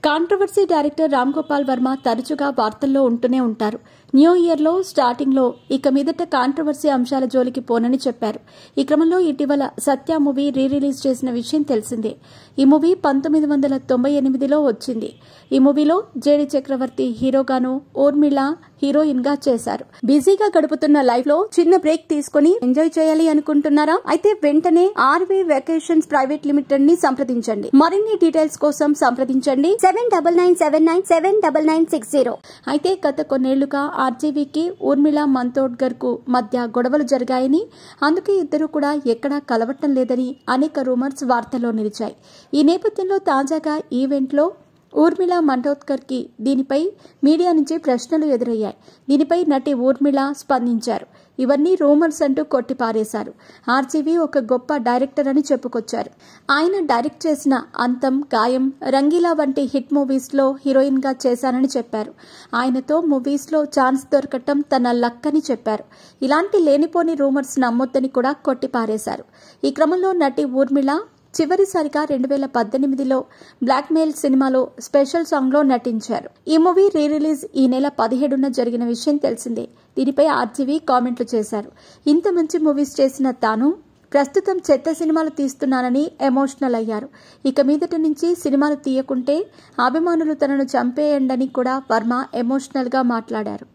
Controversy director Ram Gopal Varma తరచుగా వార్తల్లో ఉంటూనే ఉంటారు. న్యూ ఇయర్లో స్టార్టింగ్లో ఇక మీదట కాంట్రవర్సీ అంశాల జోలికి పోనని చెప్పారు. ఈ క్రమంలో ఇటీవల సత్య మూవీ రిలీజ్ చేసిన విషయం తెలిసిందే. ఈ మూవీ 1998లో వచ్చింది. ఈ మూవీలో జేడి చక్రవర్తి హీరోగాను, ఊర్మిళ హీరోయిన్ గా చేశారు. బిజీగా గడుపుతున్న లైఫ్ లో చిన్న బ్రేక్ తీసుకుని ఎంజాయ్ చేయాలి అనుకుంటున్నారా? అయితే వెంటనే ఆర్వీ వెకేషన్స్ ప్రైవేట్ లిమిటెడ్ ని సంప్రదించండి. మరిన్ని డీటెయిల్స్ కోసం సంప్రదించండి 7997979960. అయితే గత కొన్నేళ్లుగా ఆర్జీవీకి ఊర్మిళ మంతోడ్కర్ కు మధ్య గొడవలు జరిగాయని, అందుకే ఇద్దరు కూడా ఎక్కడా కలవటం లేదని అనేక రూమర్స్ వార్తల్లో నిలిచాయి. ఈ నేపథ్యంలో తాజాగా ఈవెంట్ లో ఊర్మిళ మంతోడ్కర్ కి దీనిపై మీడియా నుంచి ప్రశ్నలు ఎదురయ్యాయి. దీనిపై నటి ఊర్మిళ స్పందించారు. ఇవన్నీ రూమర్స్ అంటూ కొట్టిపారేశారు. ఆర్జీవీ ఒక గొప్ప డైరెక్టర్ అని చెప్పుకొచ్చారు. ఆయన డైరెక్ట్ చేసిన అంతం, గాయం, రంగీలా వంటి హిట్ మూవీస్ లో హీరోయిన్ గా చేశానని చెప్పారు. ఆయనతో మూవీస్ లో ఛాన్స్ దొరకటం తన లక్ అని చెప్పారు. ఇలాంటి లేనిపోని రూమర్స్ నమ్మొద్దని కూడా కొట్టిపారేశారు. ఈ క్రమంలో నటి ఊర్మిళ చివరిసారిగా 2018లో బ్లాక్మెయిల్ సినిమాలో స్పెషల్ సాంగ్ లో నటించారు. ఈ మూవీ రిలీజ్ ఈ నెల 17న జరిగిన విషయం తెలిసిందే. దీనిపై ఆర్జీవీ కామెంట్లు చేశారు. ఇంత మంచి మూవీస్ చేసిన తాను ప్రస్తుతం చెత్త సినిమాలు తీస్తున్నానని ఎమోషనల్ అయ్యారు. ఇక మీదటి నుంచి సినిమాలు తీయకుంటే అభిమానులు తనను చంపేయండని కూడా వర్మ ఎమోషనల్ గా మాట్లాడారు.